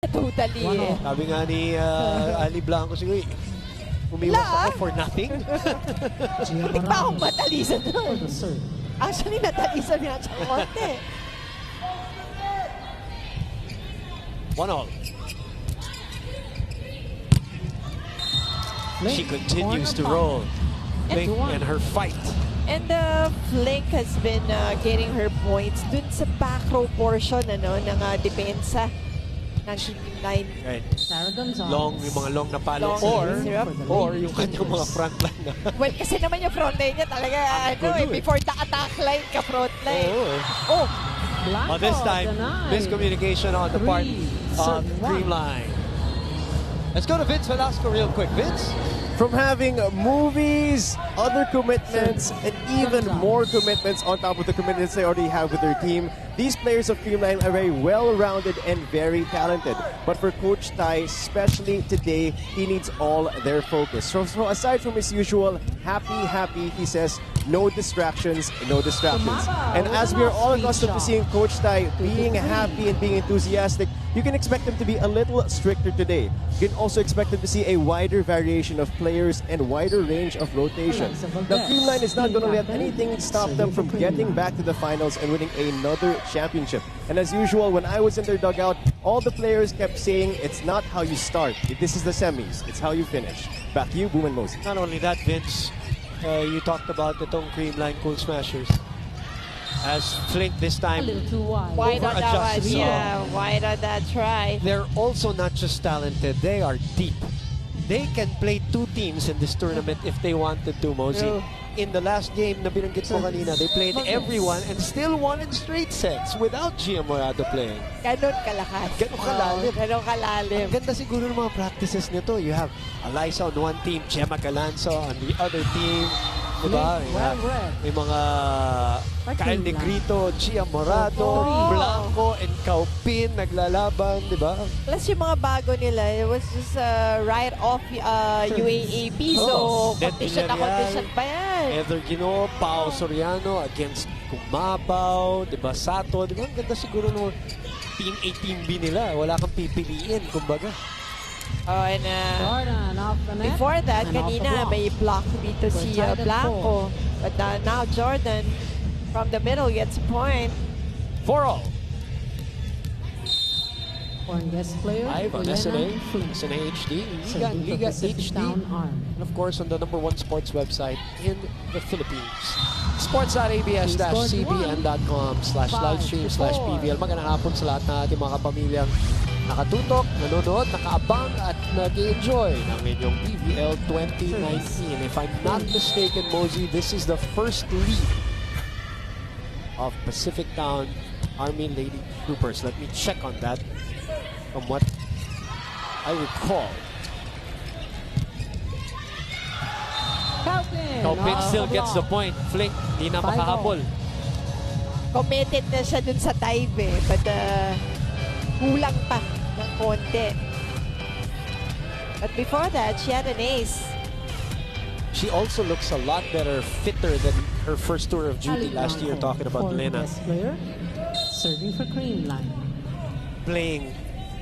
Totally. Sabi nga ni Ali Blanco siguro, umiwas ako for nothing. Hindi pa akong matalisan doon. Actually, natalisan nga siya konti. 1-all. She continues to roll. Flink and her fight. And Flink has been getting her points dun sa back row portion ng depensa ng CREAMLINE. Right. Long, yung mga long na palo. Or yung kanyang mga front line na. Well, kasi naman yung front line niya talaga, before the attack line ka front line. Oh, this time, miscommunication on the part of CREAMLINE. Let's go to Vince Velasco real quick. Vince? From having movies, other commitments, and even more commitments on top of the commitments they already have with their team, these players of CREAMLINE are very well-rounded and very talented. But for Coach Tai, especially today, he needs all their focus. So aside from his usual happy, he says, no distractions, no distractions. And as we are all accustomed to seeing Coach Tai being happy and being enthusiastic, you can expect him to be a little stricter today. You can also expect him to see a wider variation of players and wider range of rotation. Now, CREAMLINE is not going to let anything stop them from getting back to the finals and winning another championship. And as usual, when I was in their dugout, all the players kept saying, it's not how you start. This is the semis. It's how you finish. Back to you, Boom and Mosey. Not only that, Vince, you talked about the CREAMLINE Cool Smashers. As Flink this time wide on that one. Yeah, wide on that try. They're also not just talented, they are deep. They can play two teams in this tournament if they wanted to, Mosey. In the last game na binanggit mo kanina, they played everyone and still won in straight sets without Gia Morado playing. Ganon kalakas. Ganon kalalim. Ganon kalalim. Ang ganda siguro ng mga practices nito. You have Eliza on one team, Gemma Galanzo on the other team. Diba? May mga Kyle Negrito, Gia Morado, Blanco, and Kaupin naglalaban, diba? Plus yung mga bago nila, it was just right off UAAP. So, competition na competition pa yan. Heather Gino, Pao Soriano against Kumabaw, diba? Sato, diba? Ang ganda siguro ng Team A, Team B nila. Wala kang pipiliin, kumbaga. Oh, and before that, kanina may block dito si Blanco. But now Jordan from the middle gets a point. 4-all. Foreign guest player, Live on SNA HD, Liga HD, and of course on the #1 sports website in the Philippines. sports.abs-cbn.com/livestream/pvl. Magandang hapon sa lahat ng ating mga kapamilyang nakatutok, nanonood, nakaabang at nag-enjoy ng inyong PVL 2019. If I'm not mistaken, Mosey, this is the first lead of Pacific Town Army Lady Troopers. Let me check on that. From what I recall. Kaupin still gets the point. Flink, di na makahabol. Committed na siya dun sa dive but kulang pa ng konti. But before that, she had an ace. She also looks a lot better, fitter than her first tour of duty last year, talking about Lena. Serving for CREAMLINE. Playing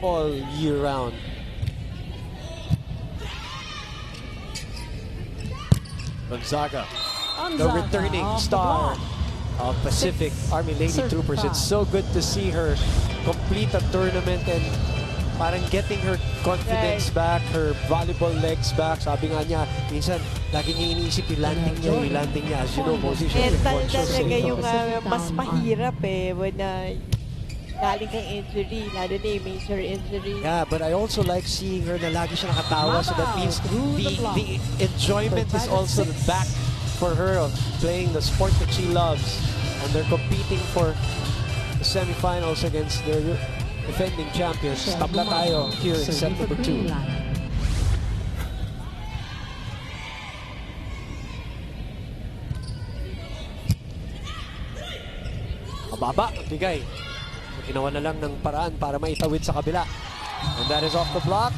all year round. Gonzaga, the returning star of Pacific Army Lady Troopers. It's so good to see her complete a tournament and parang getting her confidence back, her volleyball legs back. Sabi nga niya, minsan, lagi niya iniisip yung landing niya. As you know, Mosey, siya talaga yung mas mahirap when galing kang injury, lalo na yung major injury. Yeah, but I also like seeing her na lagi siya nakatawa. So that means the enjoyment is also back for her of playing the sport that she loves. And they're competing for the semifinals against their defending champions. Tabla tayo here in set number 2. Mababa ang bigay. Ginawa na lang ng paraan para maitawid sa kabila. And that is off the block.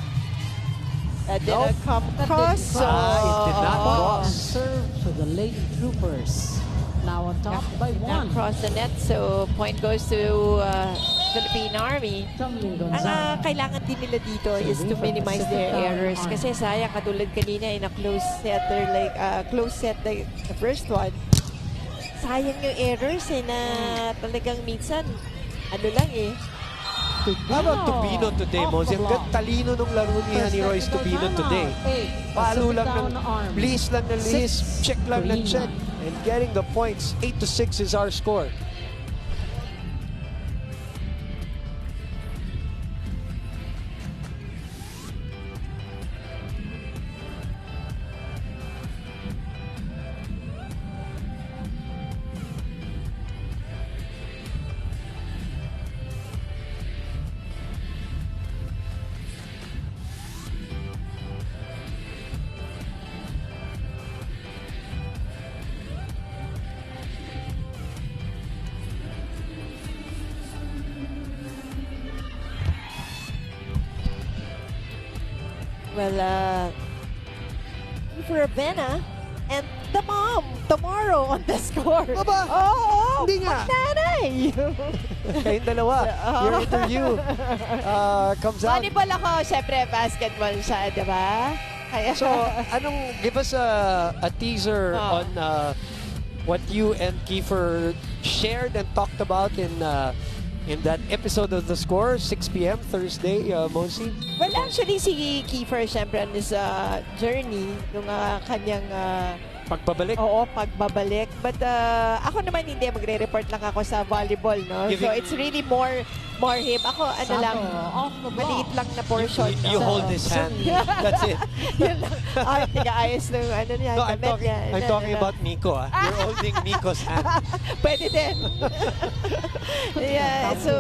That didn't come across. It did not cross. Serve for the Lady Troopers. Now on top by 1. Across the net, so point goes to Philippine Army. Tumbling Ang Gonzaga. kailangan din nila dito is to minimize their errors. Kasi sayang, katulad kanina in a close set, like the first one. Sayang yung errors na talagang minsan, ano lang How about Tubino today, Mosey? Ang talino nung laro ni Honey Royce Tubino today. Palo lang ng please lang na list, check lang na check. And getting the points, 8-6 is our score. Well, for Avena and the mom tomorrow on the score. Aba, Oo, hindi nga. Nanay. Kayong dalawa, your interview comes out. Volleyball ako, syempre basketball siya, di ba? Kaya, So, give us a teaser on what you and Kiefer shared and talked about in that episode of The Score, 6 p.m. Thursday, Mosey? well, actually, si Kiefer, syempre, on his journey, nung kanyang Pagbabalik. Oo, pagbabalik. But ako naman hindi, magre-report lang ako sa volleyball, no? So it's really more him. Ako, ano lang, maliit lang na portion. You hold his hand. That's it. Yun lang. Ay, tiga-ayos ng ano niya, No, damit niya. I'm talking about Nico. You're holding Nico's hand. Pwede din. Yeah, so,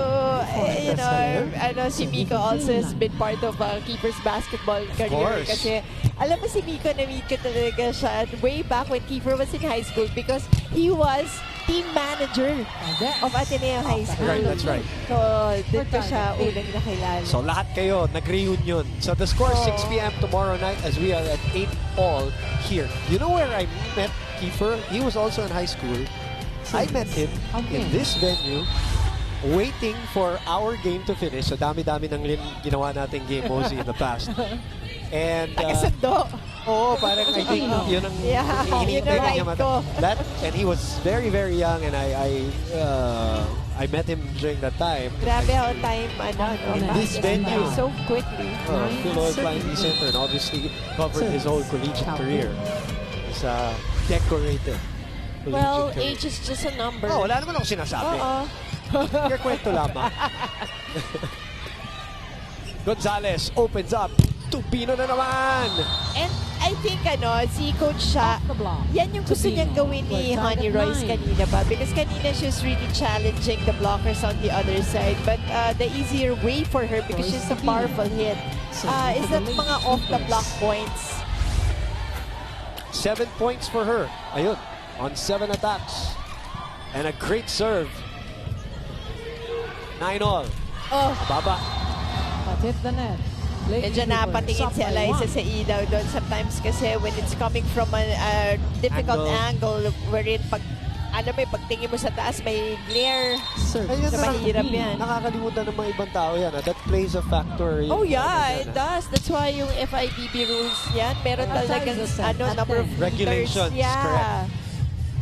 you know, si Miko also has been part of Kiefer's basketball career. course. Kasi, alam mo si Miko, na-meet ko talaga siya way back when Kiefer was in high school because he was team manager of Ateneo High School. Right, that's right. So, dito ko siya unang nakilala. So lahat kayo nag-reunion. So the score 6 p.m. tomorrow night as we are at 8 all here. You know where I met Kiefer? He was also in high school. I met him in this venue waiting for our game to finish. So dami-dami ng ginawa nating game, Mosey, in the past. And Nakasundo. oh, parang I think yun ang Yeah, yun ang right ko. That, and he was very, very young, and I met him during that time. Grabe how time, In this venue. So quickly. Phil Blind Center, and obviously covered his whole collegiate career. He's decorated collegiate Well, career. age is just a number. Oh, wala naman ako sinasabi. Oo. Your kwento lamang. Gonzalez opens up. Tubino na naman! And I think, si Coach siya, yan yung gusto niyang gawin ni Honey Royce kanina ba? Because kanina she was really challenging the blockers on the other side. But the easier way for her, because she's a powerful hit, is that mga off-the-block points. 7 points for her. Ayun, on 7 attacks. And a great serve. 9 all. Oh, Baba. But hit the net. medyo napatingin si Eliza sa ilaw doon. Sometimes kasi when it's coming from a difficult angle wherein pag pagtingin mo sa taas, may glare. Ayun, So, mahirap yan. Nakakalimutan ng mga ibang tao yan. That plays a factor. Oh yeah, it does. That's why yung FIBB rules yan, meron talagang number of Regulations, meters. Yeah. correct.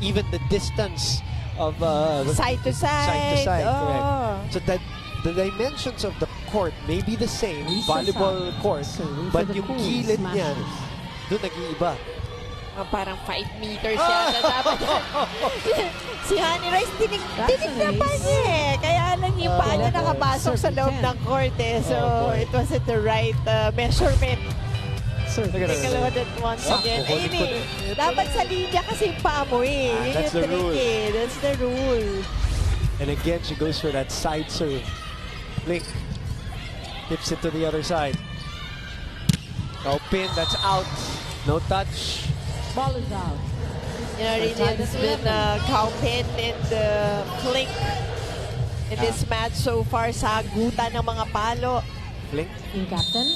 Even the distance of Side to side. correct. Oh. So that the dimensions of the court may be the same, volleyball court, but yung gilid niyan, doon nag-iiba. Parang 5 meters yata dapat. Si Honey Royce, tinig na pa niya eh. Kaya lang yung paa niya nakapasok sa loob ng court eh. So, it wasn't the right measurement. Take a look at it once again. Ayun eh. Dapat sa linya kasi yung paa mo eh. Yun That's yung the rule. trick eh. That's the rule. And again, she goes for that side serve. Blink. Tips it to the other side. Oh, pin, that's out. No touch. Ball is out. You know, really, it's been Kaupin and Flink in this match so far. Sagutan ng mga palo. Blink. Team captain.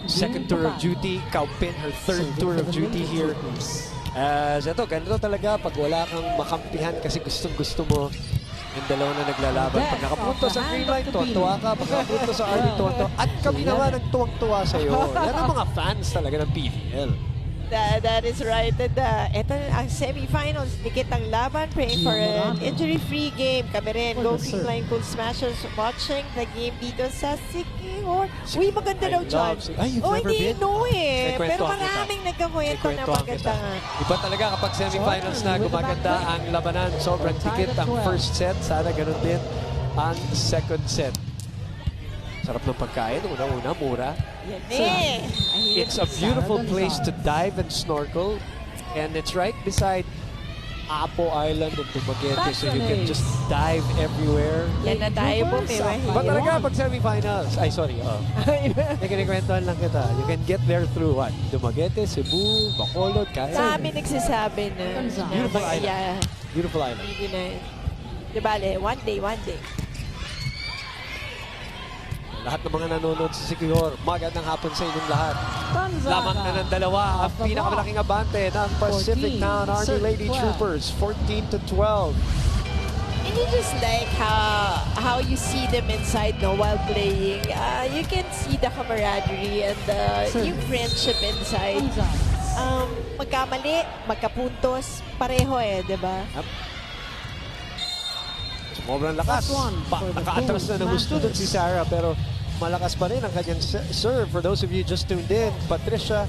Second tour of duty. Kaupin, her third tour of duty here. As ganito talaga pag wala kang makampihan kasi gustong-gusto mo Yung dalawa na naglalaban. Pag nakapunto sa Creamline, tuwa ka. Pag nakapunto sa RD, tuwa. At kami naman ang tuwang-tuwa sa'yo. Yan ang mga fans talaga ng PVL. That is right. And ito ang semifinals. Dikit ang laban. Praying for an injury-free game. Kami rin, Go Creamline Cool Smashers, watching the game dito sa Sikihor. Uy, maganda daw dyan. Ay, you've never been? No eh. Pero Kwentuhan maraming nagkakwento na Kwentuhan maganda nga. Iba talaga kapag semifinals na gumaganda ang labanan. Sobrang dikit ang first set. Sana ganun din ang second set. Sarap ng pagkain. Una-una, mura. It's a beautiful place to dive and snorkel. And it's right beside Apo Island in Dumaguete. So you can just dive everywhere. Yan na tayo po. Ba talaga pag semifinals? Ay, sorry. Kinikwentahan lang kita. You can get there through what? Dumaguete, Cebu, Bacolod, Kaya. Sa amin nagsasabi na. Beautiful island. Yeah. Beautiful island. Hindi na. Di bale, one day. Lahat ng mga nanonood sa Sikihor, magandang hapon sa inyong lahat. Lamang na ng dalawa ang pinakamalaking abante ng Pacific Town Army Lady Troopers, 14-12. And you just like how you see them inside while playing. You can see the camaraderie and yung friendship inside. Magkamali, magkapuntos, pareho di ba? Sobrang lakas. Naka-atras na ng gusto dun si Sarah, pero malakas pa rin ang kanyang serve. For those of you just tuned in, Patricia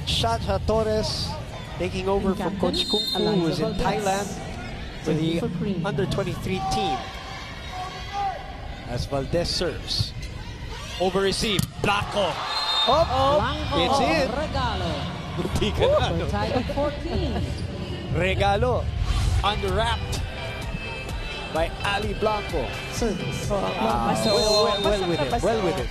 Chacha Torres taking over from Coach Kung Fu, who is in Thailand for the under-23 team. As Valdez serves. Over-receive. Blanco. It's in. Regalo. Buti ka na, no? Tied at 14. Regalo. Unwrapped by Ali Blanco. Service. Well with it.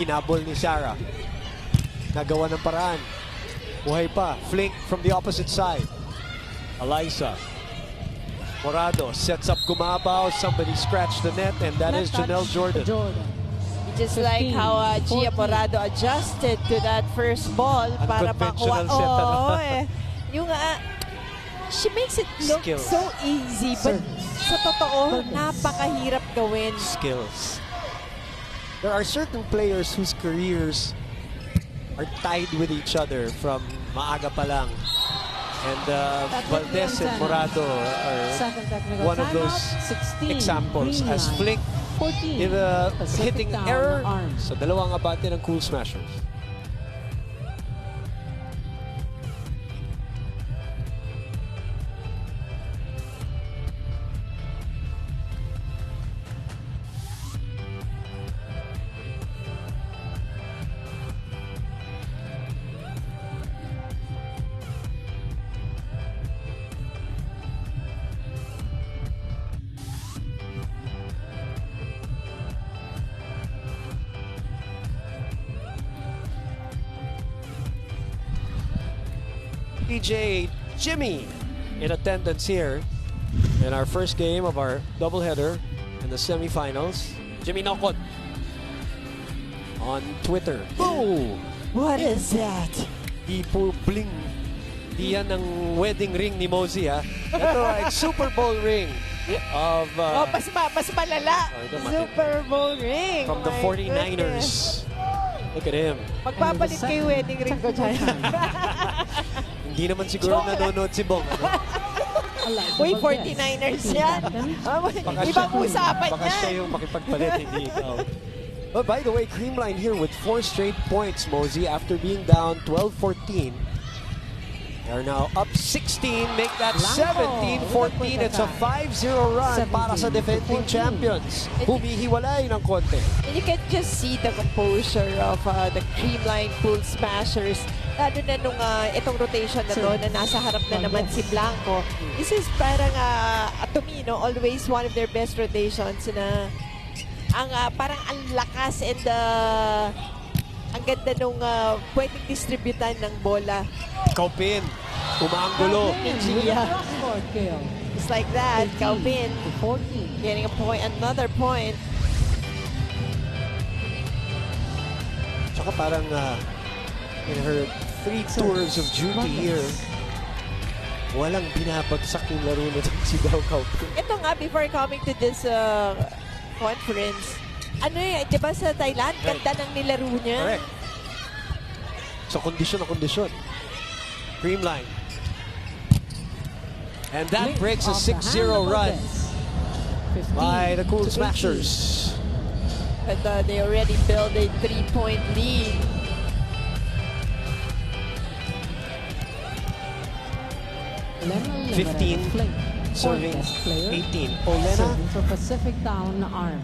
Kinabol ni Sarah. Nagawa ng paraan. Buhay pa. Flink from the opposite side. Eliza. Morado sets up Gumabaw. Somebody scratched the net, and that is Janelle Jordan. Just like how Gia Morado adjusted to that first ball para makuha. Yung she makes it look so easy, but sa totoo, napakahirap gawin. Skills. There are certain players whose careers are tied with each other from maaga pa lang. And Valdez and Morado are one of those examples. As Flink in a hitting error sa dalawang abante ng Cool Smashers. DJ Jimmy in attendance here in our first game of our doubleheader in the semifinals. Jimmy Nokot on Twitter. Oh! What is that? Di po bling. Di yan ang wedding ring ni Mosey, ha? Ito ay Super Bowl ring of... mas malala. Super Bowl ring. From the 49ers. Look at him. Magpapalit kayo wedding ring ko dyan. Hindi naman siguro nanonood si Bong. Uy, 49ers yan. Ibang usapan yan. Baka siya yung makipagpalit, hindi ikaw. But by the way, Creamline here with 4 straight points, Mosey, after being down 12-14. They are now up 16, make that 17-14. It's a 5-0 run para sa defending champions. Humihiwalay ng konti. And you can just see the composure of the Creamline Pool Smashers. Lalo na nung itong rotation na to, na nasa harap na naman si Blanco. This is parang, to me, always one of their best rotations na parang ang lakas and ang ganda nung pwedeng distributan ng bola. Kaupin, umaanggulo. Just like that, Kaupin getting a point, another point. Tsaka parang in her 3 tours of duty here. Walang binabagsak yung laro na si Dao Kaupin. Ito nga, before coming to this conference, ano di ba sa Thailand, ganda ng nilaro niya. Correct. So, kondisyon na kondisyon. Creamline. And that breaks a 6-0 run by the Cool Smashers. But they already built a 3-point lead. Lena 15, serving 18. Olena. For Pacific Town Arm.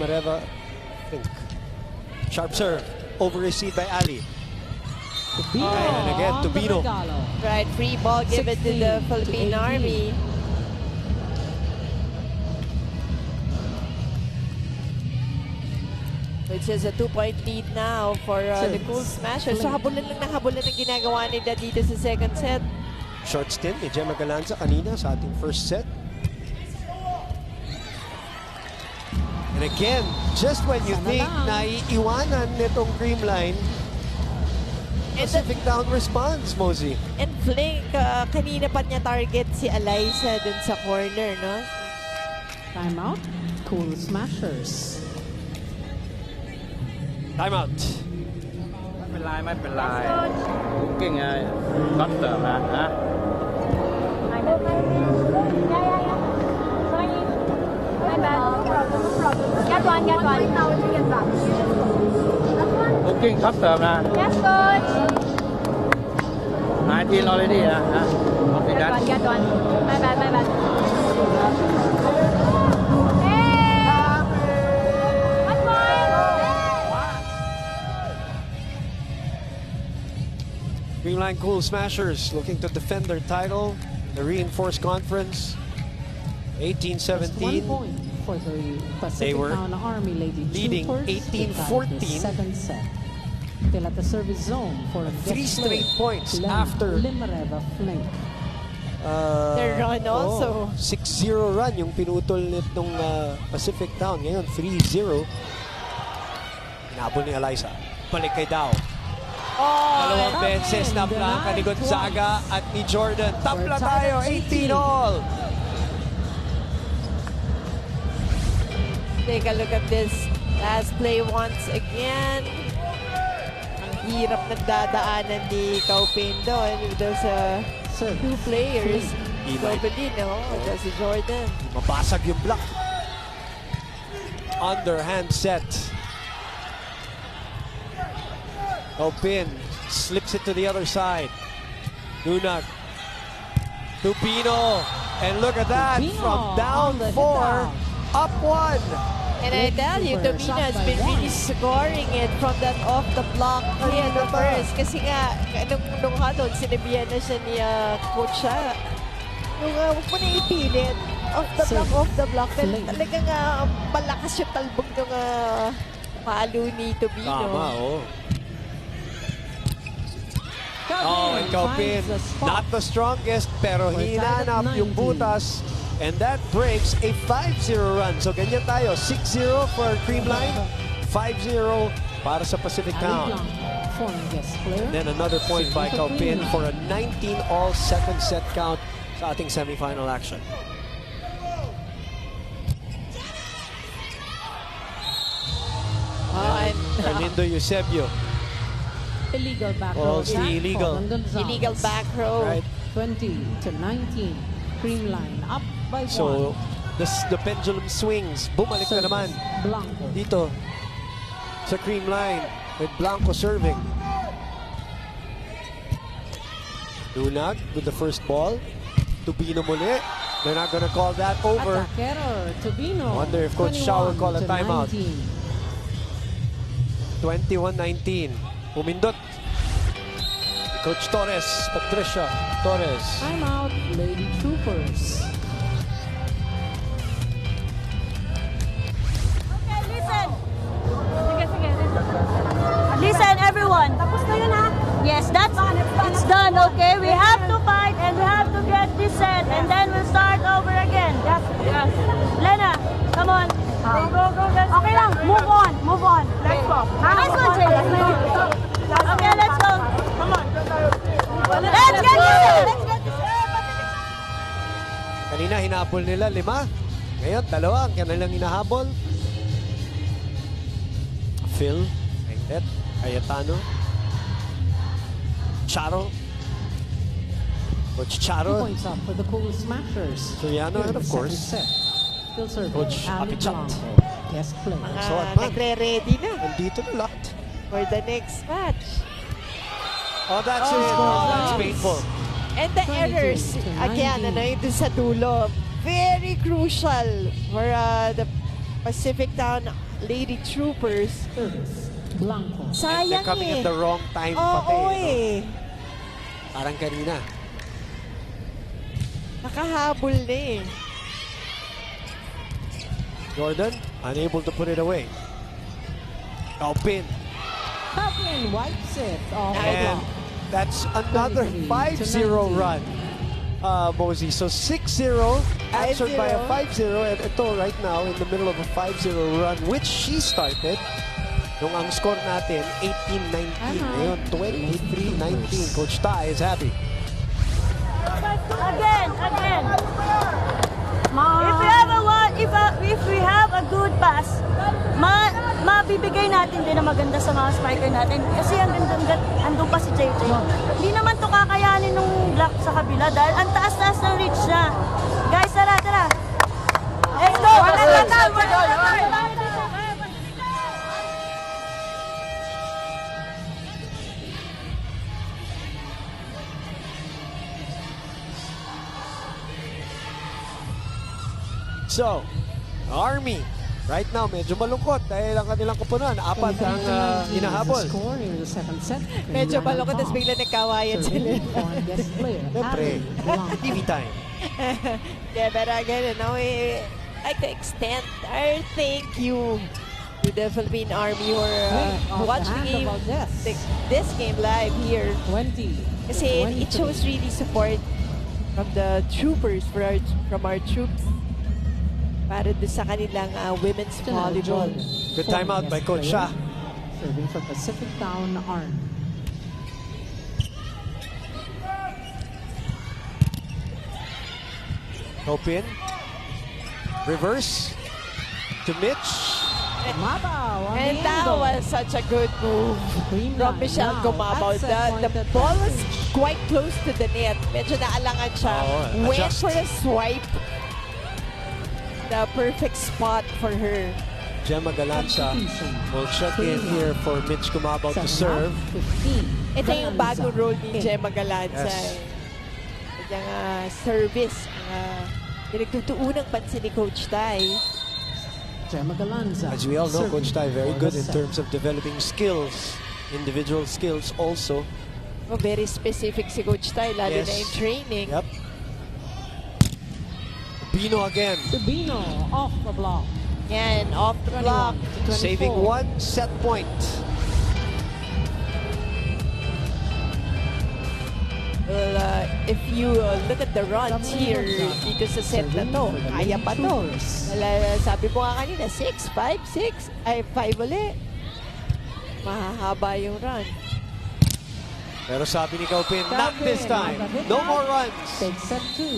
Mareva, think. Sharp serve. Over received by Ali. And again, Tubino. Right, free ball given to the Philippine Army. Which is a 2-point lead now for the Cool Smashers. So habulan lang ng habulan ang ginagawa nila dito sa second set. Short stint ni Gemma Galanza kanina sa ating first set. And again, just when you think na iiwanan nitong Creamline, Pacific Town responds, Mosey. And Flink, kanina pa niya target si Eliza dun sa corner, no? Timeout. Cool Smashers. Timeout. ไม่เป็นไรไม่เป็นไรเก่งไงก็เติมนะฮะ Get one, get one. Booking ครับเติมนะ Yes, coach. 19 already นะฮะ Copy Get that. one, get one. My bad, my bad. Hey! 1 point. Creamline Cool Smashers looking to defend their title. The reinforced conference. 18-17. 1 point for the Pacific They were Town Army Lady leading Troopers. 18-14. Second set. Still at the service zone for a 3 straight points after Limareva Flink. Their run also. 6-0 run yung pinutol nitong Pacific Town. Ngayon, 3-0. Hinabol ni Eliza. Balik kay Dao. Dalawang beses na plangka ni Gonzaga at ni Jordan. Tapla tayo, 18 all. Take a look at this last play once again. Ang hirap nagdadaanan ni Kaupin doon. Those two players. Gobelino, that's Jordan. Mabasag yung block. Underhand set. Kaupin slips it to the other side. Nunag. Tubino. And look at that. Tubino From down on the 4, up 1. And I tell you, Tubino has been really scoring it from that off the block play at the first. Kasi nga, nung halon, sinabihan na siya ni Coach siya. Nung huwag mo na ipilit. Off the block. Talagang malakas yung talbog ng palo ni Tubino. Tama, oh. Oh, and Kaupin, not the strongest, pero hinanap yung butas. And that breaks a 5-0 run. So ganyan tayo, 6-0 for Creamline, 5-0 para sa Pacific Town. Then another point by Kaupin for a 19-all second set count sa ating semifinal action. Herlindo Eusebio. Illegal back row. Falls the illegal. Illegal back row. Right. 20-19. Creamline up by 1. So the pendulum swings. Bumalik na naman Blanco. dito sa Creamline with Blanco serving. Lunag with the first ball. Tubino muli. They're not gonna call that over. Attacker, Tubino. Wonder if Coach Shaw will call a 21-19. timeout. 21-19. Pumindot. Coach Torres, Patricia Torres. Timeout, Lady Troopers. Okay, listen. Sige, sige. Listen, everyone. Tapos na yun, ha? Yes, it's done, okay? We have to fight and we have to get this set and then we'll start over again. Yes, yes. Lena, come on. Go. Okay lang, move on. Let's go. Let's go, Jay. Okay, let's go. Come on. habol nila 5. Ngayon, 2 ang kanilang hinahabol. Phil, Englet, Cayetano, Charo, Coach 2 Charo, points up for the Cool Smashers. Soriano, Here in and of the course, second set. Still serving. Coach Ali Apichat. Blanco. Guest player. So, at man, Nagre-ready na nandito na lahat. for the next match. Oh, that's it. Oh. That's painful. And the 22 errors, to again, 19. yung dun sa dulo, very crucial for the Pacific Town Lady Troopers. Service. Blanco. They're Sayang coming at the wrong time Oo, pati. No? eh. Parang kanina. Nakahabol na eh. Jordan, unable to put it away. Kaupin. Kathleen wipes it off the And block. that's another 23 to 5-0 19. run. Mosey. So 6-0, answered by a 5-0. And ito right now in the middle of a 5-0 run, which she started. Nung ang score natin, 18-19. Ngayon, 23-19. Coach Tai is happy. Again. If we have a good pass, mabibigay natin din na maganda sa mga spiker natin. Kasi andun pa si JJ. Hindi naman to kakayanin nung block sa kabila dahil ang taas-taas ng reach niya. Guys, tara. Let's go! So, Army, right now, medyo malungkot dahil ang kanilang koponan, 4 ang hinahabol. Score in the second set. Medyo balokot, tapos bigla nagkawayan sila. Guest player. Siyempre, Ali Blanco. TV time. Yeah, but again, now we like to extend our thank you to the Philippine Army who are watching this game live here. 20. Kasi it shows really support from the troopers, from our troops para doon sa kanilang women's volleyball. Good timeout by Coach Shah. Serving for Pacific Town Arm. Open. Reverse. To Mitch. Mabaw on And the that angle. was such a good move CREAMLINE from Michelle now Gumabaw. at set The point ball was advantage. quite close to the net. Medyo naalangan siya. Oh, Went adjust. for a swipe. The perfect spot for her. Gemma Galanza will check in here for Mitch Gumabaw to serve. 15. Ito yung bagong role ni Gemma Galanza. Yes. Kanyang service ang pinagtutuunang pansin ni Coach Tai. Gemma Galanza. As we all know, serving Coach Tai very for good the in set. terms of developing skills, individual skills also. Oh, very specific si Coach Tai, lalo Yes. na in training. Yep. Bino again, Sabino off the block. Yan, off the block. 21 to 24. saving 1 set point. Well, if you look at the runs here dito sa set na to, kaya pa to. Sabi ko nga kanina, 6, 5, 6, ay 5 ulit. Mahahaba yung run. Pero sabi ni Kaupin, not this time. No more runs. Take set 2.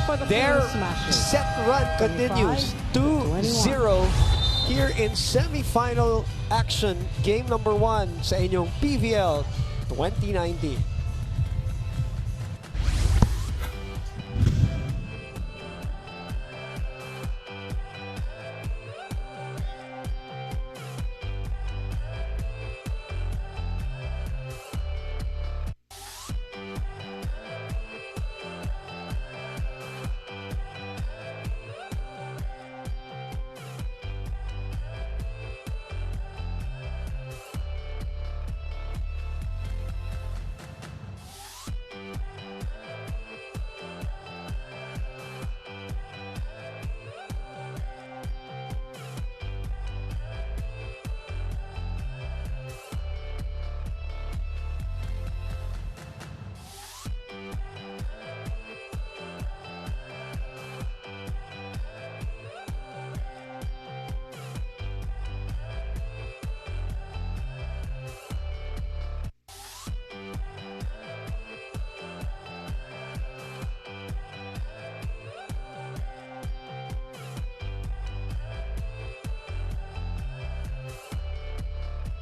For the Their Cool Smashers. set run continues 2-0 here in semi-final action, game number 1 sa inyong PVL 2019.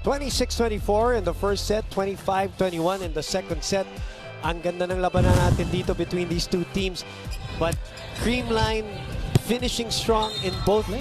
26-24 in the first set, 25-21 in the second set. Ang ganda ng labanan natin dito between these two teams. But CREAMLINE finishing strong in both